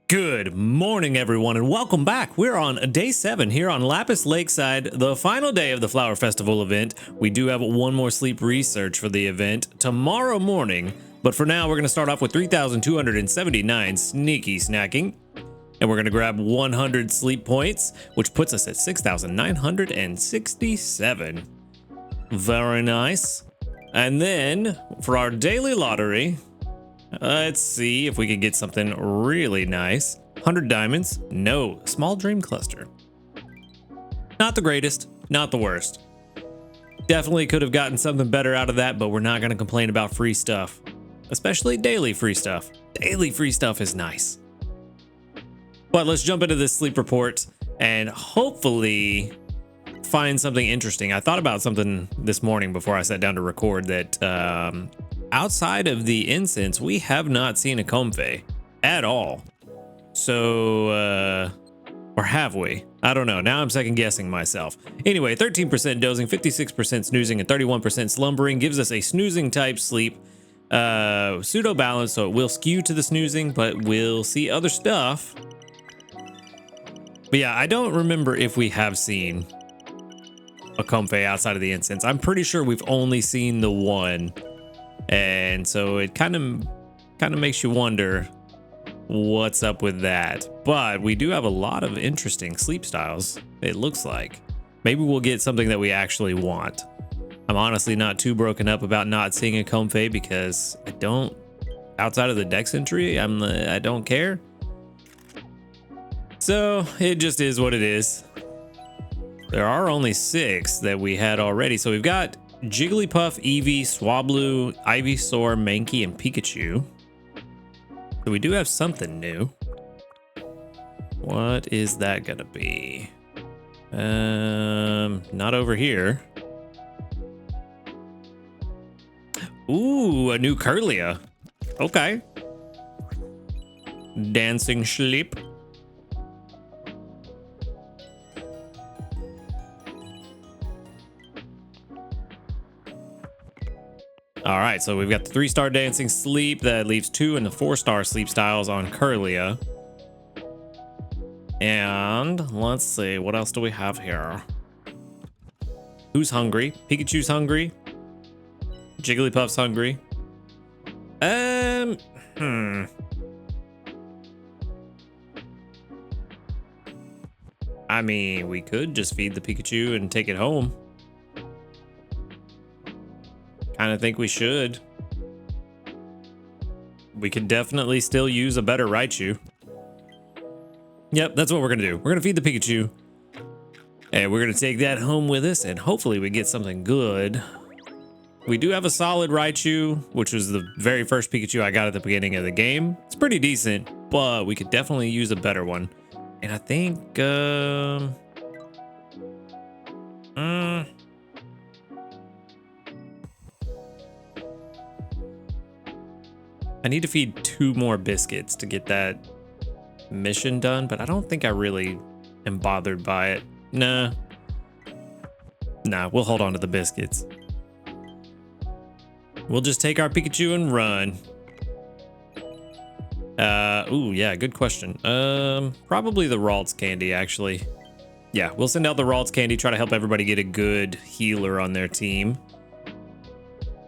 Good morning, everyone, and welcome back. We're on day 7 here on Lapis Lakeside, the final day of the Flower Festival event. We do have one more sleep research for the event tomorrow morning, but for now, we're going to start off with 3,279 sneaky snacking, and we're going to grab 100 sleep points, which puts us at 6,967. Very nice. And then for our daily lottery, let's see if we can get something really nice. 100 diamonds. No. Small dream cluster. Not the greatest. Not the worst. Definitely could have gotten something better out of that, but we're not going to complain about free stuff. Especially daily free stuff. Daily free stuff is nice. But let's jump into this sleep report and hopefully find something interesting. I thought about something this morning before I sat down to record that outside of the incense, we have not seen a comfey at all. So, or have we? I don't know. Now I'm second guessing myself. Anyway, 13% dozing, 56% snoozing, and 31% slumbering gives us a snoozing type sleep. Pseudo balance, so it will skew to the snoozing, but we'll see other stuff. But yeah, I don't remember if we have seen a comfey outside of the incense. I'm pretty sure we've only seen the one. And so it kind of makes you wonder what's up with that. But we do have a lot of interesting sleep styles, it looks like. Maybe we'll get something that we actually want. I'm honestly not too broken up about not seeing a comfey because I don't, outside of the dex entry, I don't care. So it just is what it is. There are only 6 that we had already. So we've got Jigglypuff, Eevee, Swablu, Ivysaur, Mankey, and Pikachu. So we do have something new. What is that gonna be? Not over here. Ooh, a new Curlia. Okay. Dancing Sleep. All right, so we've got the 3-star dancing sleep that leaves 2 and the 4-star sleep styles on Curlia. And let's see, what else do we have here? Who's hungry? Pikachu's hungry. Jigglypuff's hungry. I mean, we could just feed the Pikachu and take it home. Kind of think we should. We could definitely still use a better Raichu. Yep, that's what we're gonna do. We're gonna feed the Pikachu, and we're gonna take that home with us, and hopefully we get something good. We do have a solid Raichu, which was the very first Pikachu I got at the beginning of the game. It's pretty decent, but we could definitely use a better one. And I think, I need to feed 2 more biscuits to get that mission done, but I don't think I really am bothered by it. Nah, we'll hold on to the biscuits. We'll just take our Pikachu and run. Ooh, yeah, good question. Probably the Ralts candy, actually. Yeah, we'll send out the Ralts candy, try to help everybody get a good healer on their team.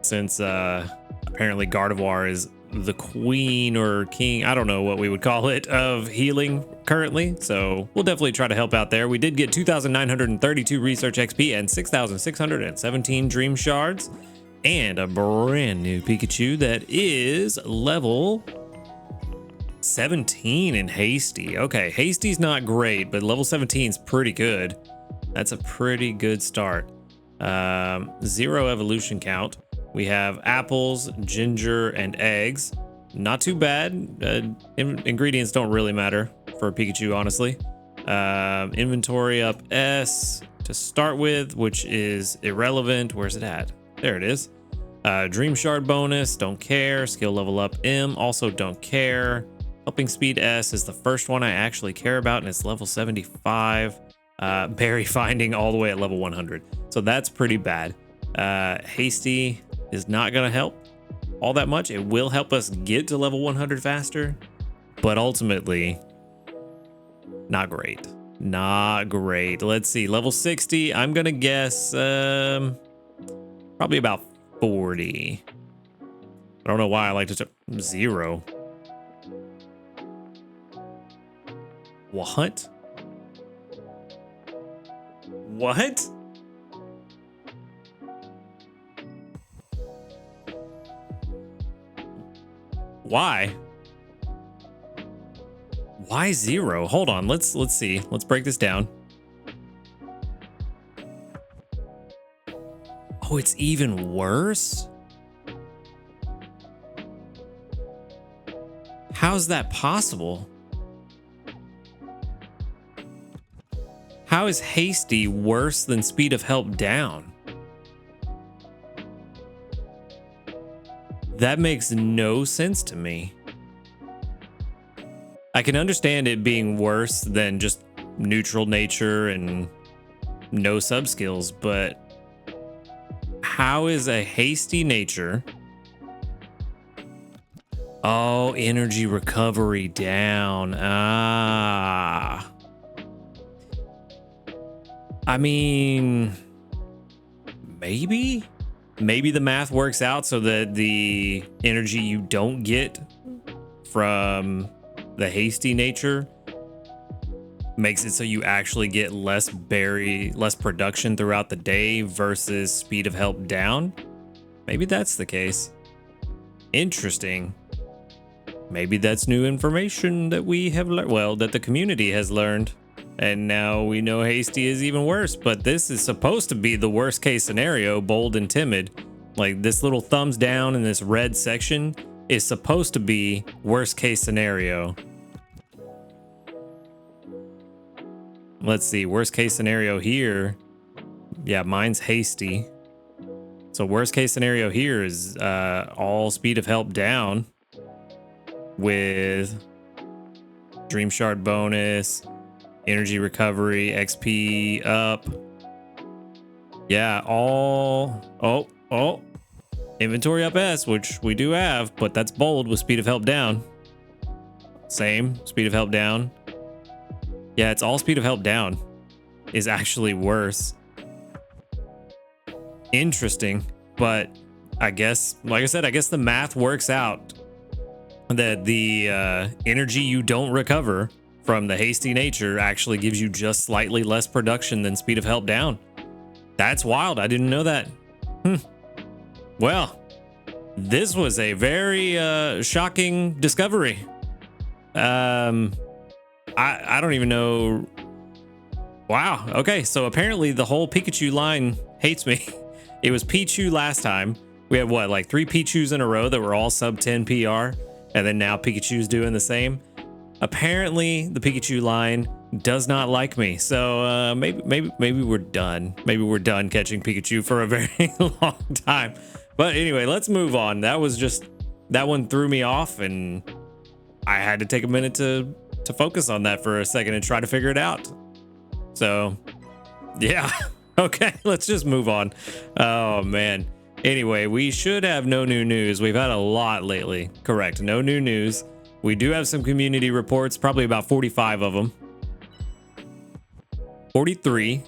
Since, apparently Gardevoir is the queen or king, I don't know what we would call it, of healing currently. So we'll definitely try to help out there. We did get 2,932 research XP and 6,617 dream shards and a brand new Pikachu that is level 17 in Hasty. Okay, Hasty's not great, but level 17 is pretty good. That's a pretty good start. 0 evolution count. We have apples, ginger, and eggs. Not too bad. Ingredients don't really matter for a Pikachu, honestly. Inventory up S to start with, which is irrelevant. Where's it at? There it is. Dream Shard bonus, don't care. Skill level up M, also don't care. Helping speed S is the first one I actually care about, and it's level 75. Berry finding all the way at level 100. So that's pretty bad. Hasty is not going to help all that much. It will help us get to level 100 faster, but ultimately Not great. Not great. Let's see. Level 60. I'm gonna guess probably about 40. I don't know why I like to 0. What? What? Why? Why 0? Hold on. Let's see. Let's break this down. Oh, it's even worse? How's that possible? How is hasty worse than speed of help down? That makes no sense to me. I can understand it being worse than just neutral nature and no sub skills, but how is a hasty nature? Oh, energy recovery down. Ah. I mean, maybe the math works out so that the energy you don't get from the hasty nature makes it so you actually get less production throughout the day versus speed of help down. Maybe that's the case. Interesting. Maybe that's new information that we have learned. Well, that the community has learned. And now we know hasty is even worse, but this is supposed to be the worst case scenario, bold and timid. Like this little thumbs down in this red section is supposed to be worst case scenario. Let's see, worst case scenario here. Yeah, mine's hasty. So worst case scenario here is all speed of help down with Dream Shard bonus, energy recovery, XP up. Yeah, all inventory up S, which we do have, but that's bold with speed of help down. Same speed of help down. Yeah, it's all speed of help down is actually worse. Interesting, but I guess, like I said, I guess the math works out that the energy you don't recover from the hasty nature actually gives you just slightly less production than speed of help down. That's wild. I didn't know that. Well, this was a very shocking discovery. I don't even know. Wow. Okay, so apparently the whole Pikachu line hates me. It was Pichu last time. We had what, like 3 Pichus in a row that were all sub 10 PR, and then now Pikachu's doing the same. Apparently the Pikachu line does not like me. So maybe we're done. Maybe we're done catching Pikachu for a very long time. But anyway, let's move on. That one threw me off, and I had to take a minute to focus on that for a second and try to figure it out. So yeah. Okay, let's just move on. Oh man. Anyway, we should have no new news. We've had a lot lately. Correct. No new news. We do have some community reports, probably about 45 of them. 43.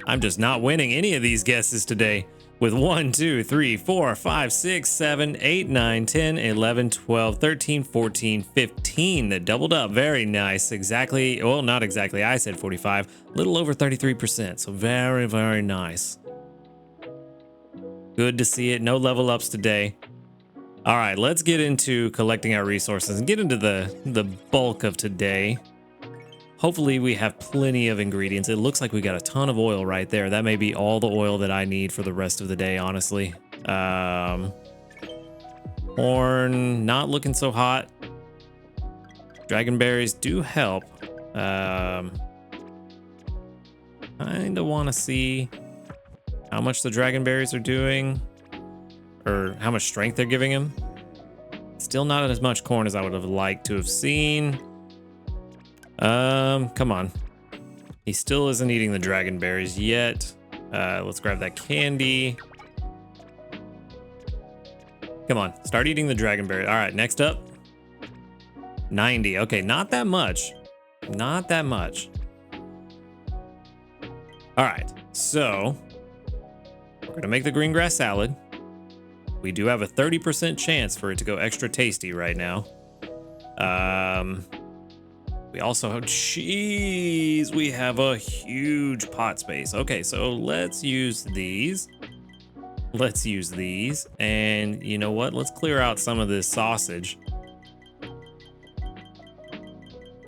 I'm just not winning any of these guesses today. With 1, 2, 3, 4, 5, 6, 7, 8, 9, 10, 11, 12, 13, 14, 15 that doubled up. Very nice. Exactly. Well, not exactly. I said 45. A little over 33%. So very, very nice. Good to see it. No level ups today. All right, let's get into collecting our resources and get into the bulk of today. Hopefully we have plenty of ingredients. It looks like we got a ton of oil right there. That may be all the oil that I need for the rest of the day, honestly. Corn, not looking so hot. Dragon berries do help. Kinda want to see how much the dragon berries are doing, or how much strength they're giving him. Still not as much corn as I would have liked to have seen. Come on. He still isn't eating the dragon berries yet. Let's grab that candy. Come on, start eating the dragon berry. All right, next up. 90. Okay, not that much. Not that much. All right, so we're gonna make the green grass salad. We do have a 30% chance for it to go extra tasty right now. We also have cheese. We have a huge pot space. Okay, so let's use these. Let's use these. And you know what? Let's clear out some of this sausage.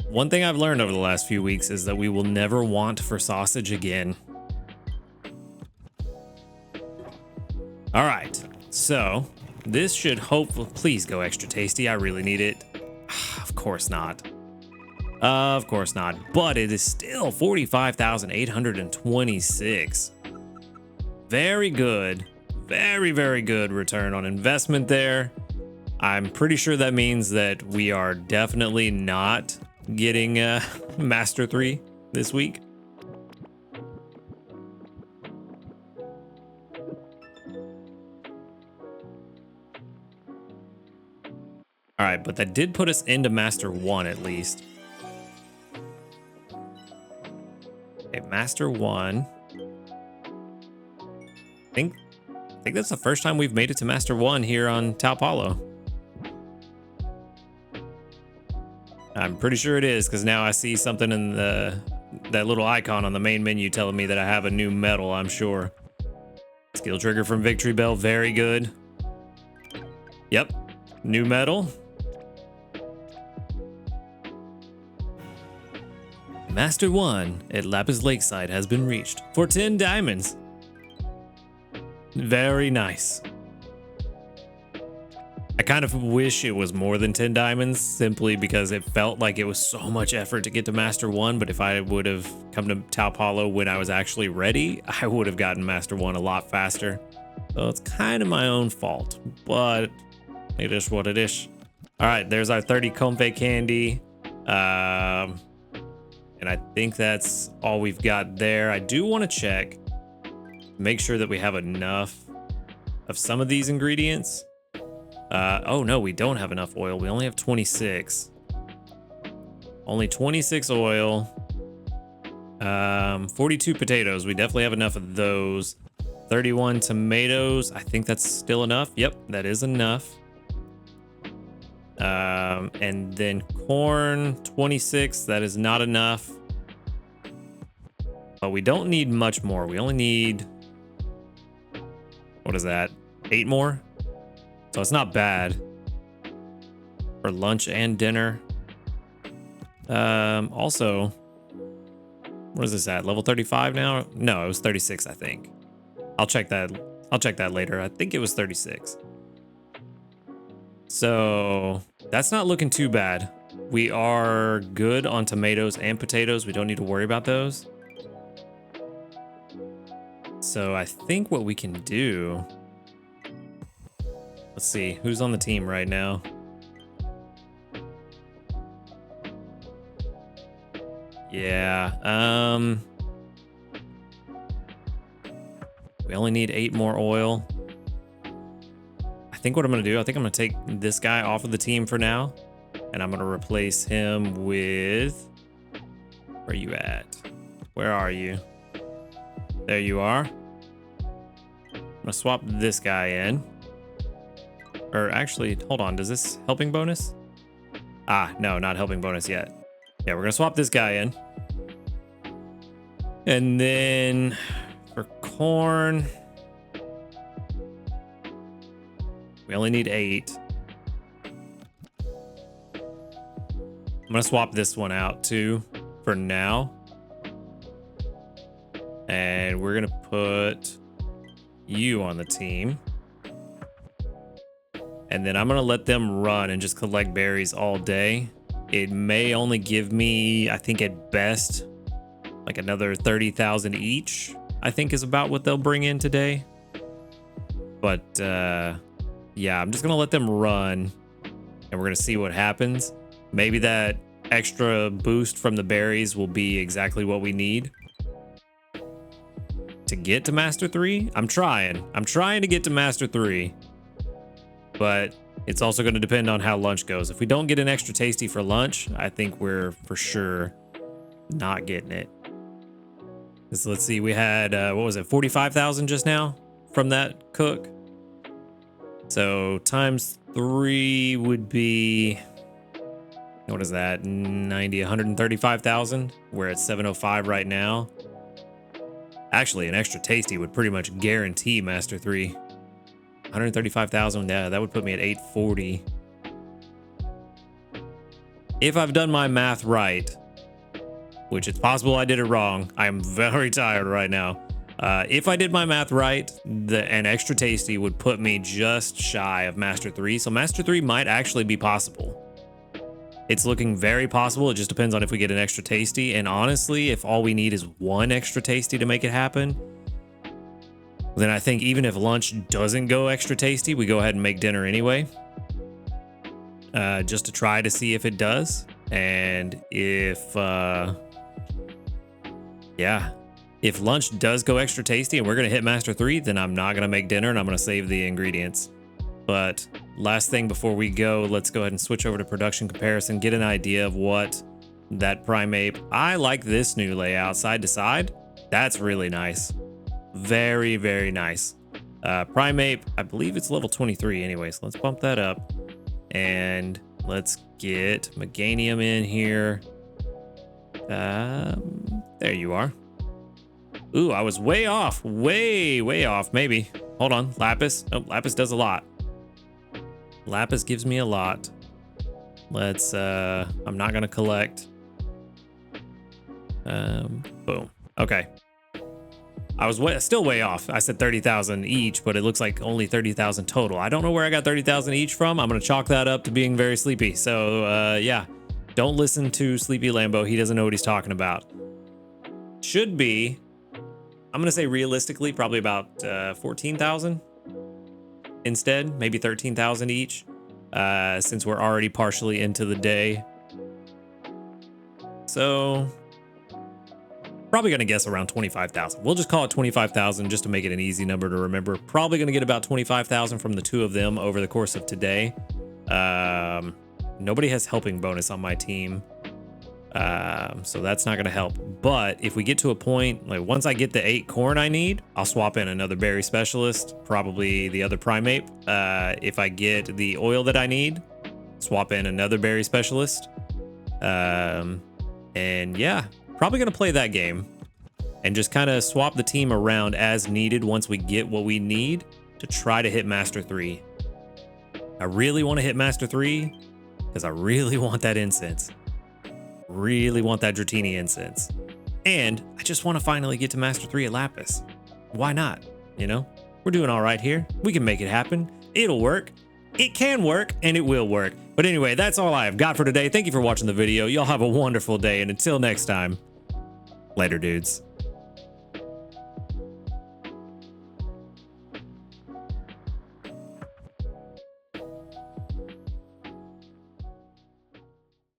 One thing I've learned over the last few weeks is that we will never want for sausage again. All right, so this should hopefully, please go extra tasty. I really need it. Of course not. Of course not, but it is still 45,826. Very good. Very, very good return on investment there. I'm pretty sure that means that we are definitely not getting Master 3 this week. All right, but that did put us into Master 1 at least. Okay, Master 1. I think that's the first time we've made it to Master 1 here on Tau Paulo. I'm pretty sure it is, because now I see something in that little icon on the main menu telling me that I have a new medal, I'm sure. Skill trigger from Victory Bell, very good. Yep, new medal. Master 1 at Lapis Lakeside has been reached for 10 diamonds. Very nice. I kind of wish it was more than 10 diamonds, simply because it felt like it was so much effort to get to Master 1, but if I would have come to Tau Paulo when I was actually ready, I would have gotten Master 1 a lot faster. So it's kind of my own fault, but it is what it is. All right, there's our 30 Comfort candy. And I think that's all we've got there. I do want to check, make sure that we have enough of some of these ingredients. Oh no, we don't have enough oil. We only have 26. Only 26 oil. 42 potatoes. We definitely have enough of those. 31 tomatoes. I think that's still enough. Yep, that is enough. And then corn, 26. That is not enough. But we don't need much more. We only need, what is that? 8 more? So it's not bad for lunch and dinner. Also, what is this at? Level 35 now? No, it was 36, I think. I'll check that. I'll check that later. I think it was 36. So that's not looking too bad. We are good on tomatoes and potatoes. We don't need to worry about those. So I think what we can do, let's see, who's on the team right now? Yeah, we only need 8 more oil. I think what I'm gonna do, I think I'm gonna take this guy off of the team for now, and I'm gonna replace him with, where are you at? Where are you? There you are. I'm gonna swap this guy in. Or actually, hold on, does this helping bonus? Ah, no, not helping bonus yet. Yeah, we're gonna swap this guy in. And then for corn, we only need 8. I'm gonna swap this one out too for now. And we're gonna put you on the team. And then I'm gonna let them run and just collect berries all day. It may only give me, I think at best, like another 30,000 each, I think is about what they'll bring in today. But yeah, I'm just gonna let them run and we're gonna see what happens. Maybe that extra boost from the berries will be exactly what we need to get to Master 3. I'm trying to get to Master 3, but it's also going to depend on how lunch goes. If we don't get an extra tasty for lunch, I think we're for sure not getting it. So let's see, we had, what was it, 45,000 just now from that cook? So times 3 would be, what is that, 90, 135,000? We're at 705 right now. Actually, an extra tasty would pretty much guarantee Master 3. 135,000, yeah, that would put me at 840. If I've done my math right, which it's possible I did it wrong. I am very tired right now. If I did my math right, an extra tasty would put me just shy of Master 3. So Master 3 might actually be possible. It's looking very possible. It just depends on if we get an extra tasty. And honestly, if all we need is one extra tasty to make it happen, then I think even if lunch doesn't go extra tasty, we go ahead and make dinner anyway. Just to try to see if it does. And if, yeah, if lunch does go extra tasty and we're going to hit Master 3, then I'm not going to make dinner and I'm going to save the ingredients. But last thing before we go, let's go ahead and switch over to production comparison, get an idea of what that primate. I like this new layout side to side. That's really nice. Very, very nice. Primate, I believe it's level 23 anyway, so let's bump that up. And let's get Meganium in here. There you are. Ooh, I was way off. Way off, maybe. Hold on, Lapis. Oh, Lapis does a lot. Lapis gives me a lot. Let's, I'm not gonna collect. Boom. Okay. I was still way off. I said 30,000 each, but it looks like only 30,000 total. I don't know where I got 30,000 each from. I'm gonna chalk that up to being very sleepy. So, yeah. Don't listen to Sleepy Lambo. He doesn't know what he's talking about. Should be, I'm gonna say realistically, probably about 14,000 instead, maybe 13,000 each, since we're already partially into the day. So probably gonna guess around 25,000. We'll just call it 25,000 just to make it an easy number to remember. Probably gonna get about 25,000 from the two of them over the course of today. Nobody has helping bonus on my team. So that's not gonna help. But if we get to a point, like once I get the 8 corn I need, I'll swap in another berry specialist, probably the other primate. If I get the oil that I need, swap in another berry specialist. And yeah, probably gonna play that game and just kind of swap the team around as needed once we get what we need to try to hit Master 3. I really want to hit Master 3 because I really want that incense. Really want that Dratini incense. And I just want to finally get to Master 3 at Lapis. Why not? You know, we're doing all right here. We can make it happen. It'll work. It can work and it will work. But anyway, that's all I have got for today. Thank you for watching the video. Y'all have a wonderful day. And until next time, later, dudes.